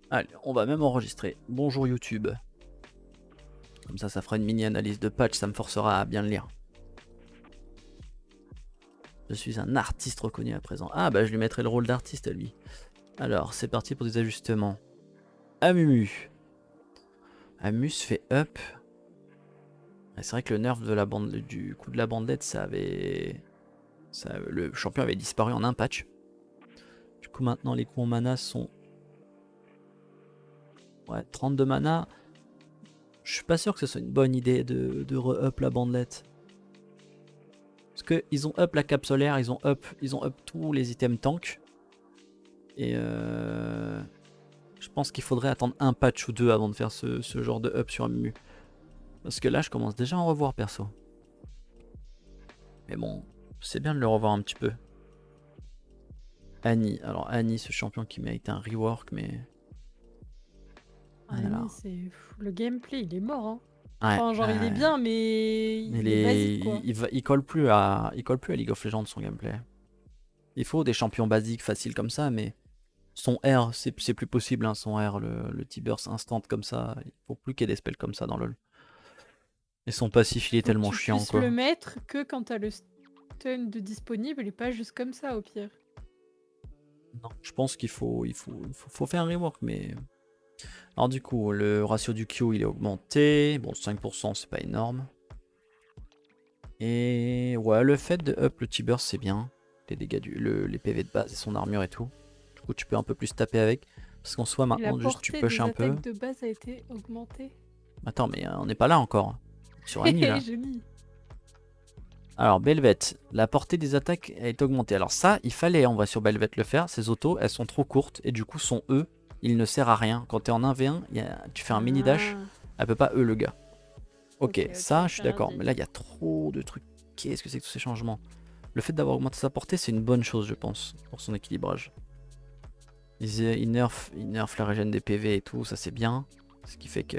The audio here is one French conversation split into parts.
Allez, on va même enregistrer. Bonjour YouTube. Comme ça fera une mini analyse de patch, ça me forcera à bien le lire. Je suis un artiste reconnu à présent. Ah bah je lui mettrai le rôle d'artiste à lui. Alors, c'est parti pour des ajustements. Amumu. Amus fait up. C'est vrai que le nerf de la bande, du coup de la bandelette, le champion avait disparu en un patch. Du coup maintenant les coups en mana sont... Ouais, 32 mana. Je suis pas sûr que ce soit une bonne idée de re-up la bandelette. Parce qu'ils ont up la cape solaire, ils ont up tous les items tank. Et je pense qu'il faudrait attendre un patch ou deux avant de faire ce genre de up sur Amumu. Parce que là je commence déjà à en revoir perso. Mais bon, c'est bien de le revoir un petit peu. Annie, alors Annie, ce champion qui mérite un rework, mais... Annie, c'est le gameplay, il est mort. Hein. Ouais, Enfin, genre, il est bien, mais il est basique, quoi. il colle plus à League of Legends son gameplay. Il faut des champions basiques faciles comme ça, mais son R, c'est plus possible, hein, son R, le T-Burst instant comme ça. Il faut plus qu'il y ait des spells comme ça dans LoL. Et son passif, il est Faut que tellement tu chiant, puisses quoi. le mettre que quand t'as le stun de disponible et pas juste comme ça, au pire. Non, je pense qu'il faut faire un rework, mais... Alors du coup, le ratio du Q, il est augmenté. Bon, 5%, c'est pas énorme. Et ouais, le fait de up le T-Burst, c'est bien. Les dégâts les PV de base et son armure et tout. Du coup, tu peux un peu plus taper avec. Parce qu'en soi, Et la maintenant, juste tu portée push des un peu. attaques de base a été augmentée. Attends, mais on n'est pas là encore. Sur Annie, là. Joli. Alors, Belvet, la portée des attaques est augmentée. Alors ça, il fallait, on va sur Belvet le faire. Ses autos, elles sont trop courtes. Et du coup, son E, il ne sert à rien. Quand t'es en 1v1, tu fais un mini dash. Ah, Elle peut pas E, le gars. Ok, ok, ça, je suis c'est un d'accord. Mais là, vieil. il y a trop de trucs. Qu'est-ce que c'est que tous ces changements? Le fait d'avoir augmenté sa portée, c'est une bonne chose, je pense, pour son équilibrage. Il nerf la régène des PV et tout, ça c'est bien. Ce qui fait que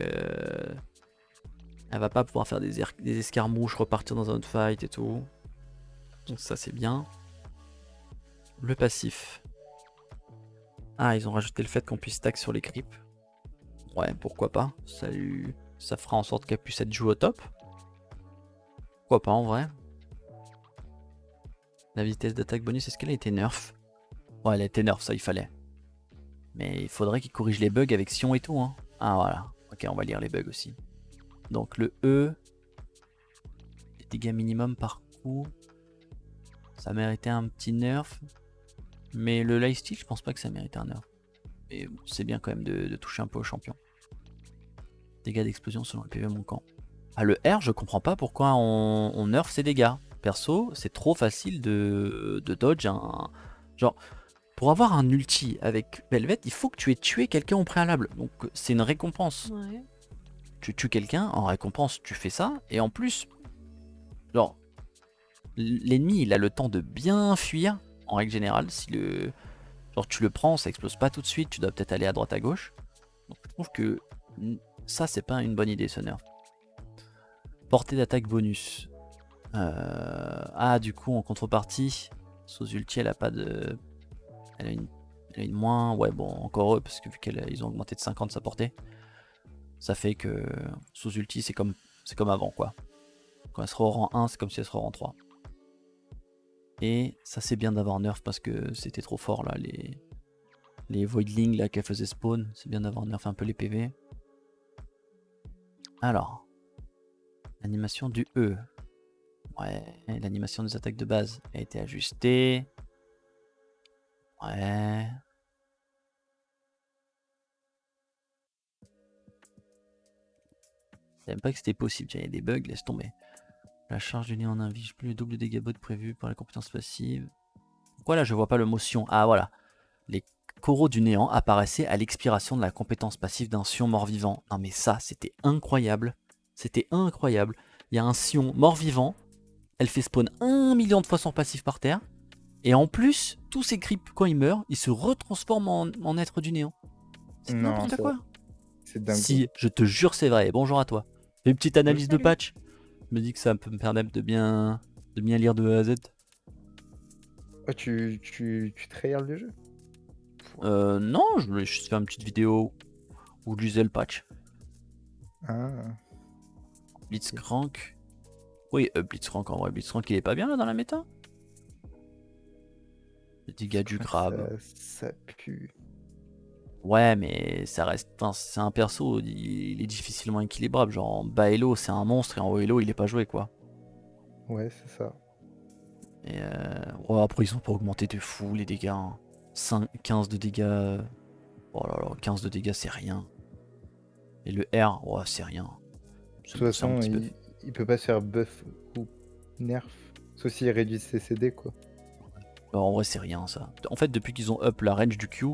elle va pas pouvoir faire des escarmouches, repartir dans un autre fight et tout. Donc ça c'est bien. Le passif. Ah, ils ont rajouté le fait qu'on puisse stack sur les creeps. Ouais, pourquoi pas. Ça fera en sorte qu'elle puisse être jouée au top. Pourquoi pas en vrai. La vitesse d'attaque bonus, est-ce qu'elle a été nerf? Ouais, elle a été nerf, ça il fallait. Mais il faudrait qu'il corrige les bugs avec Sion et tout. Hein. Ah voilà. Ok, on va lire les bugs aussi. Donc le E, les dégâts minimum par coup, ça méritait un petit nerf. Mais le lifesteal, je pense pas que ça méritait un nerf. Mais bon, c'est bien quand même de toucher un peu au champion. Dégâts d'explosion selon le PV mon camp. Ah, le R, je comprends pas pourquoi on nerf ses dégâts. Perso, c'est trop facile de dodge un... Genre, pour avoir un ulti avec Belvet, il faut que tu aies tué quelqu'un au préalable. Donc c'est une récompense. Ouais. Tu tues quelqu'un, en récompense, tu fais ça. Et en plus, genre, l'ennemi, il a le temps de bien fuir, en règle générale. Si le... Genre, tu le prends, ça explose pas tout de suite, tu dois peut-être aller à droite à gauche. Donc je trouve que ça, c'est pas une bonne idée, ce nerf. Portée d'attaque bonus. Ah, du coup, en contrepartie, sous ulti, elle a pas de... Elle a une moins... Ouais, bon, encore eux, parce que vu qu'ils ont augmenté de 50 sa portée, ça fait que sous ulti, c'est comme avant, quoi. Quand elle sera au rang 1, c'est comme si elle sera au rang 3. Et ça, c'est bien d'avoir nerf parce que c'était trop fort, là, les voidlings là qu'elle faisait spawn. C'est bien d'avoir nerf un peu les PV. Alors, animation du E. Ouais, l'animation des attaques de base a été ajustée. Ouais. Je savais même pas que c'était possible. Il y a des bugs, laisse tomber. La charge du nez en invige plus le double de dégâts bot prévu par la compétence passive. Pourquoi là je vois pas le motion? Ah voilà. Les coraux du néant apparaissaient à l'expiration de la compétence passive d'un Sion mort-vivant. Non mais ça, c'était incroyable. C'était incroyable. Il y a un Sion mort-vivant. Elle fait spawn 1 million de fois son passif par terre. Et en plus, tous ces creeps, quand ils meurent, ils se retransforment en être du néant. C'est Non, n'importe quoi. c'est dingo. Si, je te jure, c'est vrai. Bonjour à toi. Fais une petite analyse de Salut. patch. Je me dis que ça peut me permettre de bien lire de A à Z. Oh, tu tryhard le jeu? Non, je voulais juste faire une petite vidéo où je lisais le patch. Ah, Blitzcrank. Oui, Blitzcrank en vrai. Blitzcrank il est pas bien là dans la méta. Les dégâts du crabe. ça pue. Ouais, mais ça reste. Enfin, c'est un perso, il est difficilement équilibrable. Genre en bas elo, c'est un monstre et en haut elo, il est pas joué quoi. Ouais, c'est ça. Et ouais, après, ils ont pas augmenté de fou les dégâts. Hein. 15 de dégâts. Oh là là, 15 de dégâts, c'est rien. Et le R, ouais, c'est rien. De toute C'est un façon, petit peu. il peut pas se faire buff ou nerf. Sauf s'il réduit ses CD, quoi. Alors, en vrai, c'est rien ça. En fait, depuis qu'ils ont up la range du Q,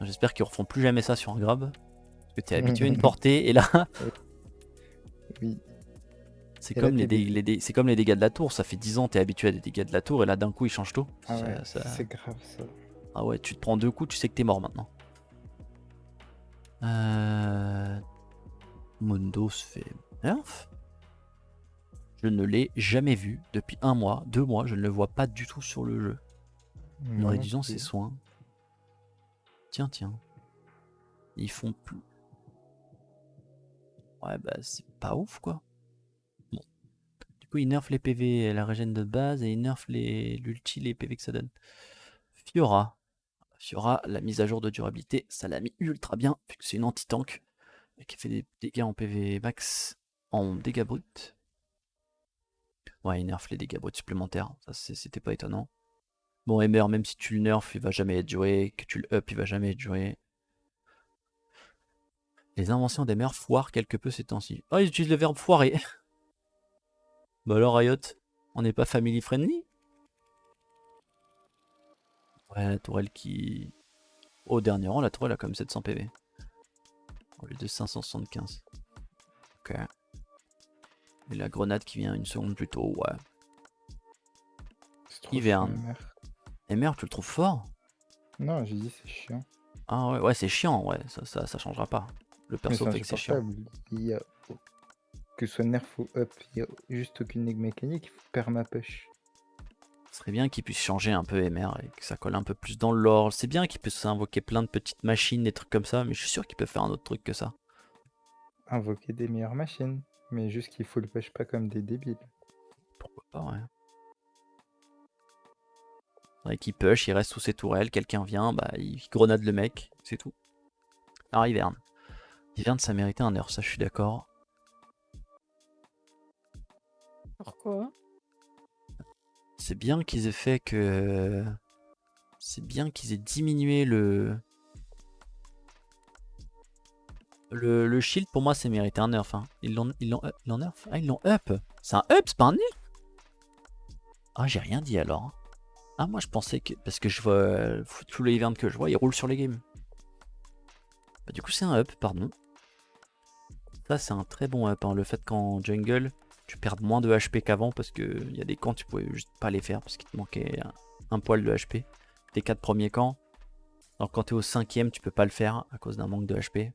j'espère qu'ils refont plus jamais ça sur un grab. Parce que t'es habitué à une portée et là, Oui. c'est Et là, comme t'es déçu. c'est comme les dégâts de la tour. Ça fait 10 ans t'es habitué à des dégâts de la tour et là d'un coup ils changent tout. Ah ouais, c'est grave ça. Ah ouais, tu te prends 2 coups, tu sais que t'es mort maintenant. Mondo se fait nerf. Je ne l'ai jamais vu depuis 1 mois, 2 mois, je ne le vois pas du tout sur le jeu. Une Moi non réduction plus. ses soins. Tiens, tiens. Ils font plus. Ouais, bah c'est pas ouf quoi. Bon. Du coup, ils nerfent les PV, la régène de base, et ils nerfent l'ulti, les PV que ça donne. Fiora. Fiora, la mise à jour de durabilité, ça l'a mis ultra bien, vu que c'est une anti-tank. Et qui fait des dégâts en PV max, en dégâts bruts. Ouais, il nerf les dégâts bruts supplémentaires, ça c'était pas étonnant. Bon, Emer, même si tu le nerf, il va jamais être joué. Que tu le up, il va jamais être joué. Les inventions d'Emer foirent quelque peu ces temps-ci. Oh, ils utilisent le verbe foirer. Bah alors, Riot, on n'est pas family friendly? Ouais, la tourelle qui. Au dernier rang, la tourelle a comme 700 PV. Au lieu de 575. Ok. Et la grenade qui vient une seconde plus tôt, ouais. C'est trop Hiverne. chiant, MR. Emer, tu le trouves fort? Non, j'ai dit c'est chiant. Ah ouais, ouais, c'est chiant, ouais, ça changera pas. Le Mais perso c'est fait que c'est chiant. insupportable. Il y a... Que ce soit nerf ou up, il y a juste aucune ligue mécanique, il faut perma-push. Ce serait bien qu'il puisse changer un peu MR et que ça colle un peu plus dans le lore. C'est bien qu'il puisse invoquer plein de petites machines, des trucs comme ça, mais je suis sûr qu'il peut faire un autre truc que ça. Invoquer des meilleures machines. Mais juste qu'il faut le push pas comme des débiles. Pourquoi pas, ouais. Ouais, qu'il push, il reste sous ses tourelles, quelqu'un vient, bah il grenade le mec, c'est tout. Alors Hiverne. Hiverne, ça méritait un nerf, ça je suis d'accord. Pourquoi? C'est bien qu'ils aient fait que. C'est bien qu'ils aient diminué le. Le shield, pour moi, c'est mérité un nerf. Hein. Ils l'ont nerf. Ah, ils l'ont up. C'est un up, c'est pas un nerf. Ah, j'ai rien dit alors. Ah, moi je pensais que. Parce que je vois. Tous les Hiverne que je vois, ils roulent sur les games. Bah, du coup, c'est un up, pardon. Ça, c'est un très bon up. Hein. Le fait qu'en jungle, tu perdes moins de HP qu'avant parce qu'il y a des camps, tu pouvais juste pas les faire parce qu'il te manquait un poil de HP. Tes 4 premiers camps. Alors, quand t'es au 5ème, tu peux pas le faire à cause d'un manque de HP.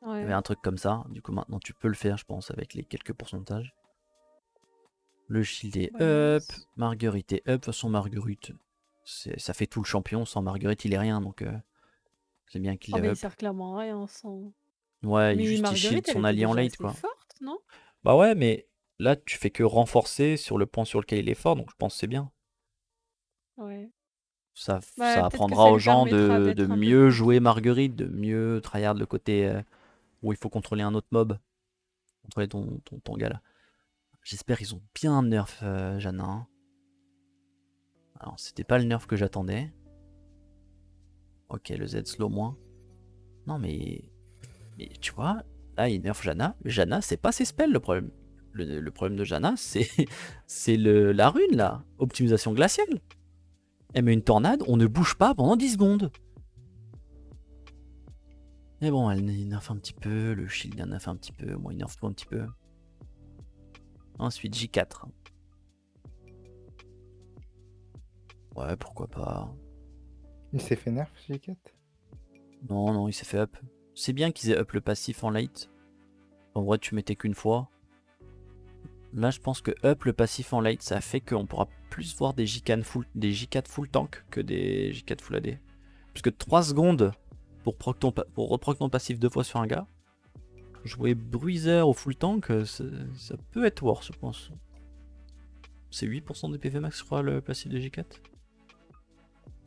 Il y avait Ouais. un truc comme ça. Du coup, maintenant, tu peux le faire, je pense, avec les quelques pourcentages. Le shield est Ouais, up. c'est- Marguerite est up. De toute façon, Marguerite, ça fait tout le champion. Sans Marguerite, il est rien. Donc, c'est bien qu'il Oh, l'ait mais il up. sert clairement à rien sans. Ouais, Mais juste il shield Marguerite, elle son était allié en déjà late, assez quoi. forte, non? Bah ouais, mais là, tu fais que renforcer sur le point sur lequel il est fort. Donc, je pense que c'est bien. Ouais. Ça Bah, peut-être que apprendra ça aux lui gens permettra de d'être un peu mieux plus. jouer Marguerite, de mieux tryhard le côté où il faut contrôler un autre mob. Contrôler ton gars là. J'espère qu'ils ont bien nerf Janna. Hein. Alors, c'était pas le nerf que j'attendais. Ok, le Z slow moins. Non, mais tu vois, là, il nerf Janna. Janna, c'est pas ses spells le problème. Le problème de Janna, c'est la rune là. Optimisation glaciale. Elle met une tornade, on ne bouge pas pendant 10 secondes. Mais bon, elle nerf un petit peu, le shield il nerf un petit peu, moi il nerf tout un petit peu. Ensuite J4. Ouais, pourquoi pas. Il s'est fait nerf, G4. Non, non, il s'est fait up. C'est bien qu'ils aient up le passif en late. En vrai, tu mettais qu'une fois. Là, je pense que up le passif en late, ça fait qu'on pourra plus voir des J4 full tank que des J4 full AD. Parce que 3 secondes pour reproc ton passif 2 fois sur un gars. Jouer Bruiser au full tank, ça peut être worse, je pense. C'est 8% des PV max, je crois, le passif de J4.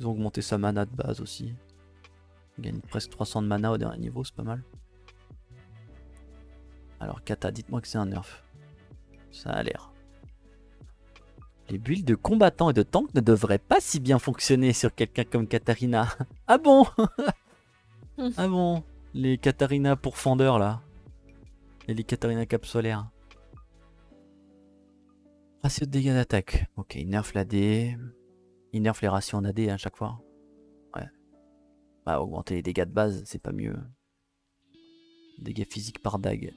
Ils ont augmenté sa mana de base aussi. Il gagne presque 300 de mana au dernier niveau, c'est pas mal. Alors Kata, dites-moi que c'est un nerf. Ça a l'air. Les builds de combattants et de tanks ne devraient pas si bien fonctionner sur quelqu'un comme Katarina. Ah bon? Ah bon? Les Katarina pour Fendeur là. Et les Katarina cap solaire. Ratio de dégâts d'attaque. Ok, il nerf l'AD. Il nerf les ratios en AD à chaque fois. Ouais. Bah, augmenter les dégâts de base, c'est pas mieux. Dégâts physiques par dague.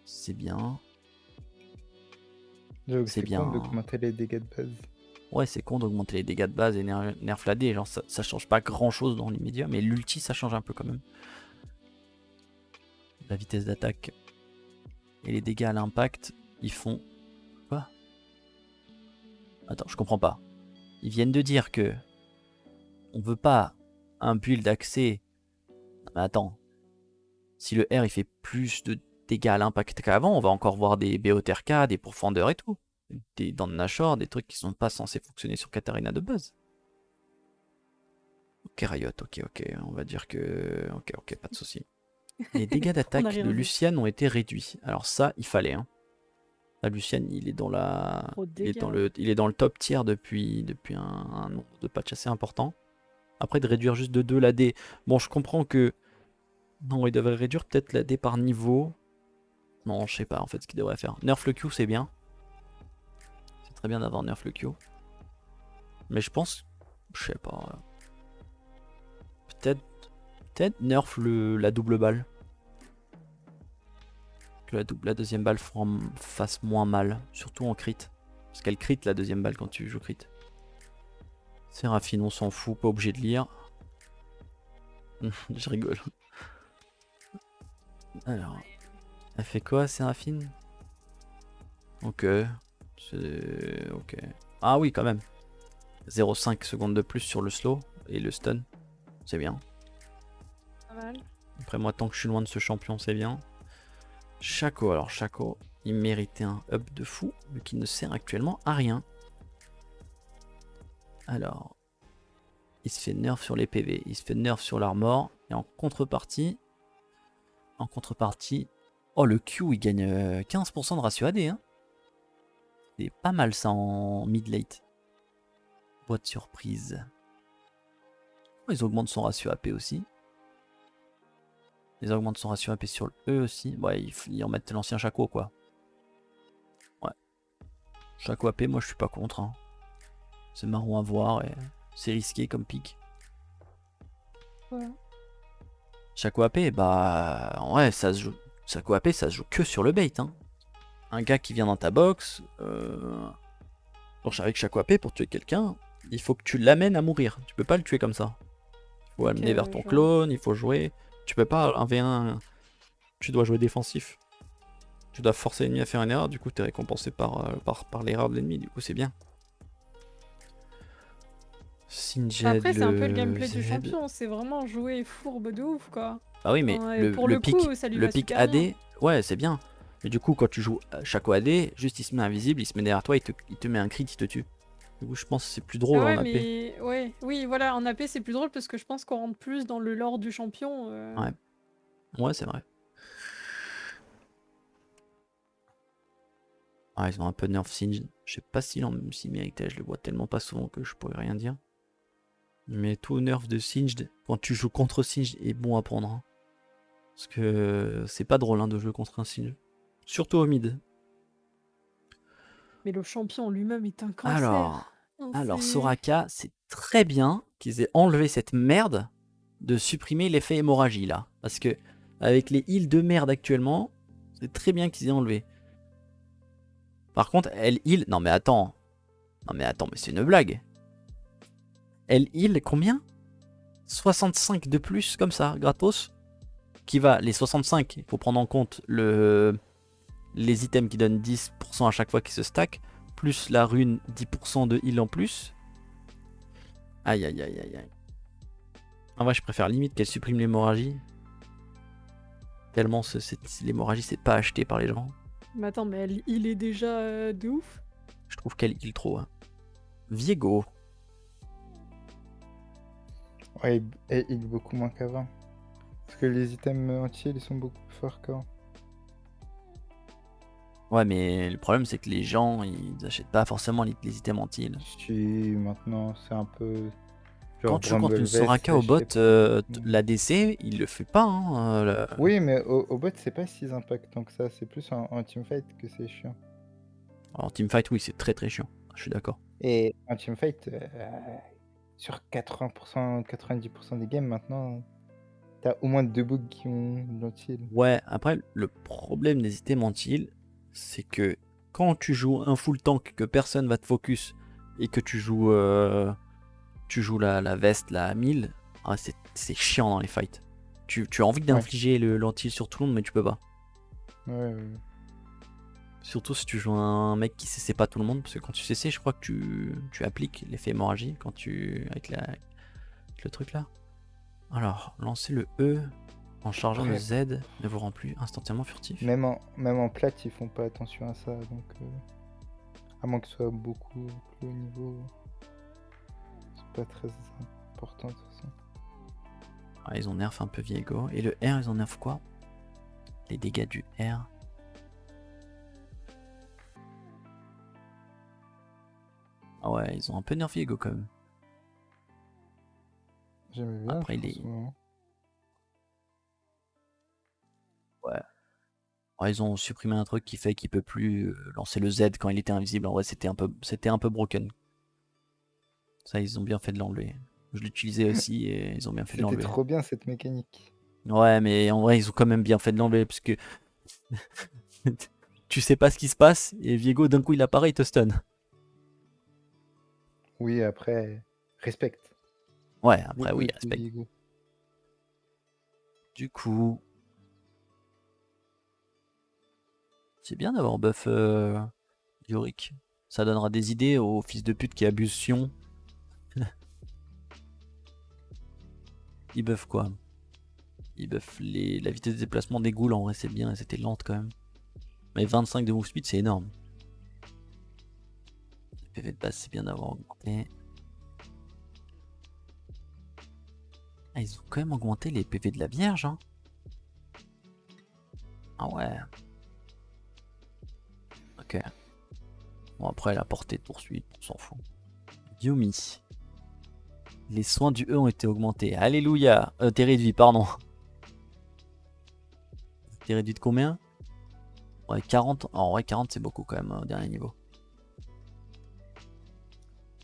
C'est bien. J'avoue que C'est c'est bien. con d'augmenter les dégâts de base. Ouais, c'est con d'augmenter les dégâts de base et nerf l'AD. Genre, ça change pas grand chose dans l'immédiat, mais l'ulti, ça change un peu quand même. La vitesse d'attaque et les dégâts à l'impact, ils font... Quoi? Attends, je comprends pas. Ils viennent de dire que on veut pas un build accès. Mais attends. Si le R il fait plus de dégâts à l'impact qu'avant, on va encore voir des BOTRK, des profondeurs et tout. Des dents de Nashor, des trucs qui sont pas censés fonctionner sur Katarina de base. Ok Riot, ok, on va dire que... Ok, pas de soucis. Les dégâts d'attaque rien de vu. Lucian ont été réduits. Alors ça, il fallait. Hein. Là, Lucian, il est dans la... Trop de Il est, dégâts. il est dans le top tier depuis un nombre de patchs assez important. Après, de réduire juste de 2 l'AD. Bon, je comprends que... Non, il devrait réduire peut-être l'AD par niveau. Non, je sais pas en fait ce qu'il devrait faire. Nerf le Q, c'est bien. C'est très bien d'avoir nerf le Q. Mais je pense... Je sais pas. Peut-être nerf la double balle. Que la deuxième balle fasse moins mal. Surtout en crit. Parce qu'elle crit la deuxième balle quand tu joues crit. Séraphine, on s'en fout, pas obligé de lire. Je rigole. Alors, elle fait quoi, Séraphine? Ok. C'est... Ok. Ah oui, quand même. 0,5 secondes de plus sur le slow et le stun. C'est bien. Pas mal. Après moi, tant que je suis loin de ce champion, c'est bien. Shaco, alors Shaco, il méritait un up de fou, mais qui ne sert actuellement à rien. Alors, il se fait nerf sur les PV, il se fait nerf sur l'armor, et en contrepartie, oh le Q, il gagne 15% de ratio AD, hein. C'est pas mal ça en mid-late. Boîte surprise. Oh, ils augmentent son ratio AP aussi. Ils augmentent son ratio AP sur le E aussi. Ouais, ils remettent l'ancien Shaco quoi. Ouais. Shaco AP, moi je suis pas contre. Hein. C'est marrant à voir et c'est risqué comme pick. Ouais. Shaco AP, bah ouais, ça se joue. Shaco AP, ça se joue que sur le bait. Hein. Un gars qui vient dans ta box, avec Shaco AP pour tuer quelqu'un, il faut que tu l'amènes à mourir. Tu peux pas le tuer comme ça. Il faut amener vers ton clone, il faut jouer. Tu peux pas 1v1. Tu dois jouer défensif. Tu dois forcer l'ennemi à faire une erreur, du coup t'es récompensé par l'erreur de l'ennemi, du coup c'est bien. Singed, Après, c'est un peu le gameplay Z. du champion, c'est vraiment jouer fourbe de ouf quoi. Ah oui, mais Pour le le pic, coup, ça lui va super AD, bien. ouais, c'est bien. Mais du coup, quand tu joues Shaco AD, juste il se met invisible, il se met derrière toi, il te met un crit, il te tue. Du coup, je pense que c'est plus drôle Ah ouais, en AP. mais ouais, oui, voilà, en AP c'est plus drôle parce que je pense qu'on rentre plus dans le lore du champion. Ouais, ouais, c'est vrai. Ah, ils ont un peu nerf Singed. Je sais pas s'il méritait, je le vois tellement pas souvent que je pourrais rien dire. Mais tout nerf de Singed, quand tu joues contre Singed, est bon à prendre. Hein. Parce que c'est pas drôle hein, de jouer contre un Singed. Surtout au mid. Mais le champion lui-même est un cancer. Alors Soraka, c'est très bien qu'ils aient enlevé cette merde de supprimer l'effet hémorragie là. Parce que avec les heals de merde actuellement, c'est très bien qu'ils aient enlevé. Par contre, elle heal... Non mais attends, mais c'est une blague. Elle heal combien? 65 de plus comme ça, gratos. Qui va, les 65, il faut prendre en compte les items qui donnent 10% à chaque fois qui se stack, plus la rune 10% de heal en plus. Aïe aïe aïe aïe aïe. Ah ouais, je préfère limite qu'elle supprime l'hémorragie. Tellement l'hémorragie c'est pas acheté par les gens. Mais attends, mais il est déjà de ouf. Je trouve qu'elle heal trop. Hein. Viego. Ouais, il est beaucoup moins qu'avant. Parce que les items entiers, ils sont beaucoup plus forts qu'avant. Ouais, mais le problème c'est que les gens ils achètent pas forcément les items anti. Si maintenant c'est un peu. Quand Genre tu comptes Bramble une Vest, Soraka au bot, Flèche l'ADC il le fait pas. Hein, Oui, mais au bot, c'est pas si impactant que ça. C'est plus en teamfight que c'est chiant. Alors teamfight oui c'est très très chiant. Je suis d'accord. Et en teamfight, sur 80%, 90% des games maintenant, t'as au moins 2 bugs qui ont de l'anti-heal. Ouais, après le problème des items anti-heal, c'est que quand tu joues un full tank que personne va te focus et que tu joues la veste là à 1000, ah, c'est chiant dans les fights. Tu as envie d'infliger l'anti-heal sur tout le monde mais tu peux pas. Ouais. Surtout si tu joues un mec qui CC pas tout le monde, parce que quand tu CC, je crois que tu appliques l'effet hémorragie quand avec le truc là. Alors, lancer le E en chargeant le Ouais. Z ne vous rend plus instantanément furtif. Même en plate, ils font pas attention à ça. Donc, à moins que ce soit beaucoup plus haut niveau, c'est pas très important de toute façon. Ah, ils ont nerf un peu Viego. Et le R, ils ont nerf quoi? Les dégâts du R. Ah ouais, ils ont un peu nerf Viego quand même. J'aimais bien. Après, ouais, ils ont supprimé un truc qui fait qu'il peut plus lancer le Z quand il était invisible. En vrai, c'était un peu broken. Ça, ils ont bien fait de l'enlever. Je l'utilisais aussi et ils ont bien fait de C'était l'enlever. trop bien cette mécanique. Ouais, mais en vrai, ils ont quand même bien fait de l'enlever parce que tu sais pas ce qui se passe et Viego d'un coup il apparaît, il te stun. Oui, après, respecte. Ouais, après oui, respect. Viego. Du coup, c'est bien d'avoir buff Yorick. Ça donnera des idées aux fils de pute qui abusent Sion. Ils buffent quoi? Ils buffent la vitesse de déplacement des ghouls, en vrai c'est bien, c'était lente quand même. Mais 25 de move speed c'est énorme. Les PV de base c'est bien d'avoir augmenté. Ah, ils ont quand même augmenté les PV de la Vierge. Hein. Ah ouais. Ok. Bon après la portée de poursuite, on s'en fout. Yumi. Les soins du E ont été augmentés. Alléluia. T'es réduit, pardon. T'es réduit de combien? Ouais, 40. En vrai, 40 c'est beaucoup quand même au dernier niveau.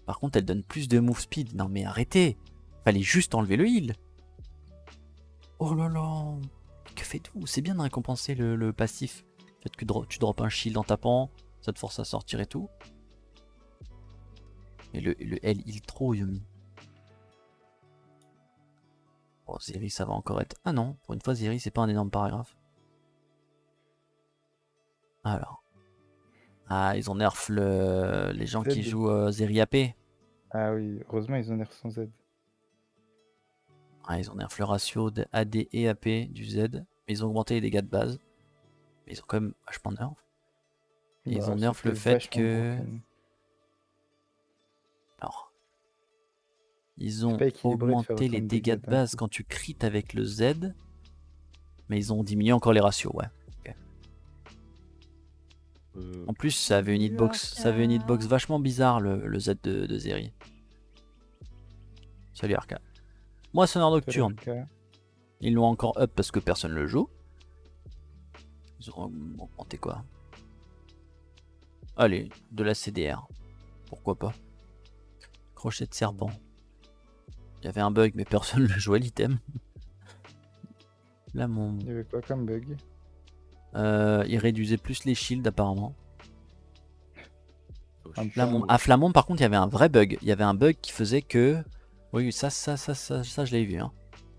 Par contre, elle donne plus de move speed. Non mais arrêtez. Fallait juste enlever le heal. Oh là là. Que faites-vous? C'est bien de récompenser le passif. Le fait que tu drops un shield en tapant. Ça te force à sortir et tout. Et le L heal trop Yumi. Bon, Zeri ça va encore être... Ah non, pour une fois Zeri c'est pas un énorme paragraphe. Alors. Ah, ils ont nerf les gens qui Z. jouent Zeri AP. Ah oui, heureusement ils ont nerf sans Z. Ah, ils ont nerf le ratio de AD et AP du Z. Mais ils ont augmenté les dégâts de base. Mais ils ont quand même vachement nerf. Et ils ont nerf le c'était fait vachement que... broken. Alors. Ils C'est ont pas équilibré de faire augmenté autant les de dégâts dégâts de d'un base coup. quand tu crites avec le Z. Mais ils ont diminué encore les ratios, ouais. Ok. En plus, ça avait une hitbox vachement bizarre, le Z de Zeri. Salut Arca. Moi, Sonneur Nocturne. Ils l'ont encore up parce que personne le joue. Ils ont augmenté quoi? Allez, de la CDR. Pourquoi pas? Crochet de serpent. Il y avait un bug, mais personne ne jouait l'item. Là, Il y avait quoi comme bug? il réduisait plus les shields apparemment. Là, À Flamand, par contre, il y avait un vrai bug. Il y avait un bug qui faisait que... Oui, ça je l'avais vu. Hein.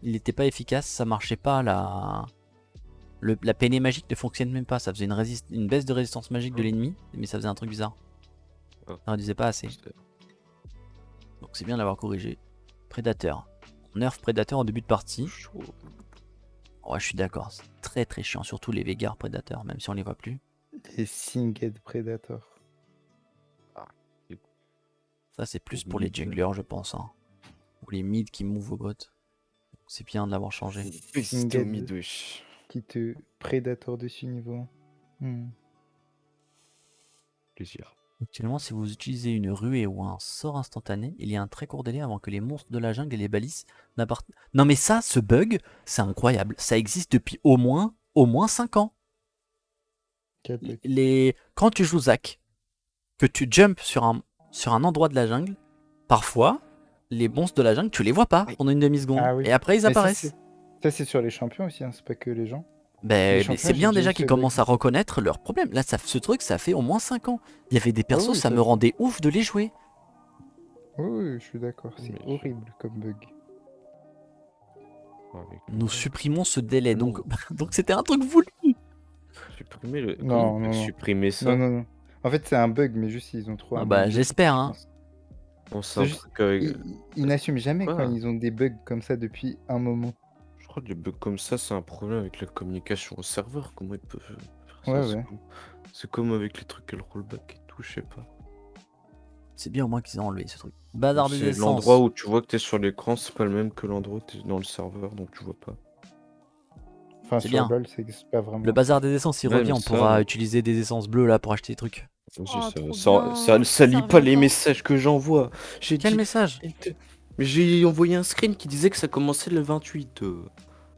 Il n'était pas efficace, ça marchait pas. La peinée magique ne fonctionne même pas. Ça faisait une baisse de résistance magique de l'ennemi, mais ça faisait un truc bizarre. Ça réduisait pas assez. Donc c'est bien de l'avoir corrigé. Prédateur. On nerf Predator en début de partie. Chaud. Ouais, je suis d'accord, c'est très très chiant, surtout les Vegar Predators, même si on les voit plus. Les Singed Predator. Ça, c'est plus Au pour les mid. junglers, je pense. Hein. Ou les mid qui move au bot. C'est bien de l'avoir changé. C'était au Singed. mid, wesh. Qui te Predator dessus niveau 1. Plaisir. Actuellement, si vous utilisez une ruée ou un sort instantané, il y a un très court délai avant que les monstres de la jungle et les balises n'appartiennent. Non mais ça, ce bug, c'est incroyable. Ça existe depuis au moins 5 ans. Quel bug. Quand tu joues Zac, que tu jumps sur un endroit de la jungle, parfois, les monstres de la jungle, tu les vois pas pendant une demi-seconde. Ah oui. Et après, ils Mais apparaissent. ça, c'est sur les champions aussi, hein, c'est pas que les gens. Mais champions, c'est j'ai bien déjà déjà eu qu'ils ce bug. commencent à reconnaître leurs problèmes. Là, ce truc, ça fait au moins 5 ans. Il y avait des persos, oui, ça ça me fait- rendait ouf de les jouer. Oui, je suis d'accord, c'est Mais- horrible comme bug. Avec Nous supprimons ce délai. Non. Donc c'était un truc voulu. supprimer le. Non, Comment on peut non, non. supprimer ça? Non. En fait, c'est un bug, mais juste ils ont trop Ah un bah, manque d'équipe, j'espère, je hein. pense. Bon, c'est C'est un juste- truc avec- Ils n'assument jamais Quoi quand ils ont des bugs comme ça depuis un moment. Je crois que les bugs comme ça, c'est un problème avec la communication au serveur. Comment ils peuvent faire ça? Ouais, C'est ouais. c'est comme avec les trucs et le rollback et tout, je sais pas. C'est bien au moins qu'ils aient enlevé ce truc. Bazar des C'est essences. l'endroit où tu vois que t'es sur l'écran, c'est pas le même que l'endroit où t'es dans le serveur, donc tu vois pas. Enfin, C'est sur bien. LoL, ça existe pas vraiment. Le bazar des essences, il Ouais, revient. mais On ça, pourra ouais. utiliser des essences bleues là pour acheter des trucs. Vas-y, Oh, trop ça bien. lit Ça pas revient les quand messages que j'envoie. J'ai Quel dit. message? Mais j'ai envoyé un screen qui disait que ça commençait le 28.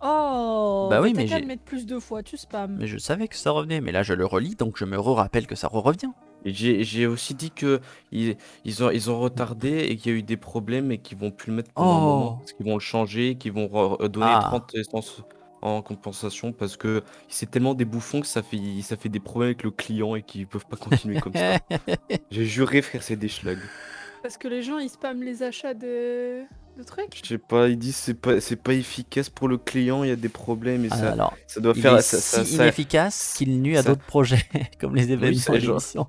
Oh, Bah oui, t'as mais qu'à j'ai- le mettre plus de fois, tu spams. Mais je savais que ça revenait. Mais là, je le relis, donc je me rappelle que ça revient. Et j'ai aussi dit que ils ont retardé et qu'il y a eu des problèmes et qu'ils vont plus le mettre pendant un moment. Oh. Parce qu'ils vont le changer, qu'ils vont donner Ah. 30 essences en compensation parce que c'est tellement des bouffons que ça fait des problèmes avec le client et qu'ils peuvent pas continuer comme ça. J'ai juré, frère, c'est des schlags. Parce que les gens, ils spamment les achats de trucs. Je sais pas, ils disent c'est pas efficace pour le client, il y a des problèmes et ça, Alors, ça doit il faire est ça, si inefficace qu'il nuit à ça- d'autres projets, comme les événements c'est et genre- l'émission.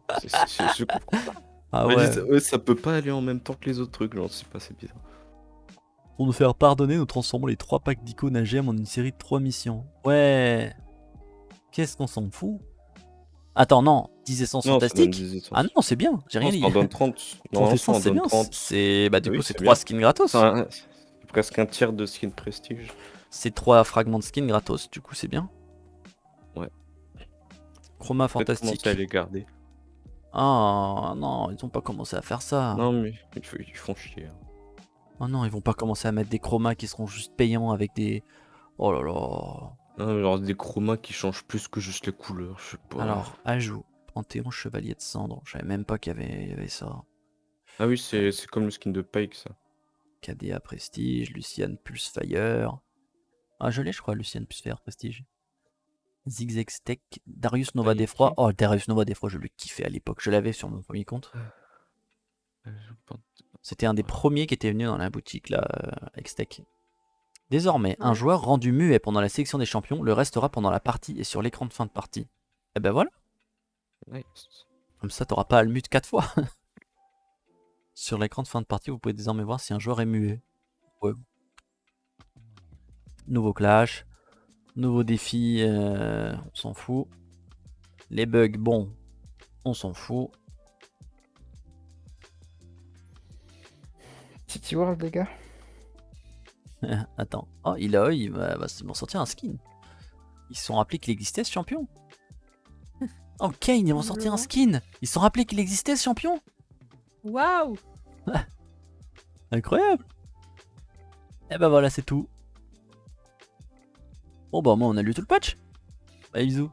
je comprends pas. Ah Ouais, ouais. juste, ouais, ça peut pas aller en même temps que les autres trucs, genre, je sais pas, c'est bizarre. Pour nous faire pardonner, nous transformons les 3 packs d'icônes AGM en une série de 3 missions. Ouais. Qu'est-ce qu'on s'en fout? Attends, non. 10 essences Non, ça donne fantastiques. 10 essences. Ah non, c'est bien. J'ai rien Non, dit. ça en donne 30. 30 Non, ça en essences, c'est donne bien. 30. C'est bah du Oui, coup c'est c'est 3 bien. skins gratos. C'est presque un tiers de skin prestige. C'est 3 fragments de skins gratos. Du coup, c'est bien. Ouais. Chroma Peut-être fantastique. commencer à les garder. Ah non, ils ont pas commencé à faire ça. Non, mais ils font chier. Hein. Oh non, ils vont pas commencer à mettre des chromas qui seront juste payants avec des. Oh là là. Non, mais genre des chromas qui changent plus que juste les couleurs, je sais pas. Alors, ajout. Panthéon Chevalier de Cendre. Je savais même pas qu'il y avait ça. Ah oui, c'est comme le skin de Pike, ça. KDA Prestige, Lucian Pulse Fire. Ah, je l'ai, je crois, Lucian Pulse Fire Prestige. Zigzag Tech, Darius Nova Ah, il est d'Effroi. qui Oh, Darius Nova d'Effroi, je le kiffais à l'époque. Je l'avais sur mon premier compte. C'était un des premiers qui était venu dans la boutique, là, Xtech. Désormais, un Ouais. joueur rendu muet pendant la sélection des champions le restera pendant la partie et sur l'écran de fin de partie. Et ben voilà, Nice. comme ça t'auras pas à le mute 4 fois. Sur l'écran de fin de partie, vous pouvez désormais voir si un joueur est muet. Ouais. Nouveau clash, nouveau défi, on s'en fout. Les bugs, bon, on s'en fout. City World, les gars. Attends, oh, il va m'en sortir un skin. Ils se sont rappelés qu'il existait ce champion. Oh, Kane, ils vont sortir un skin. Ils se sont rappelés qu'il existait ce champion. Waouh! Incroyable. Et ben voilà, c'est tout. Bon bah moi on a lu tout le patch. Bah bisous.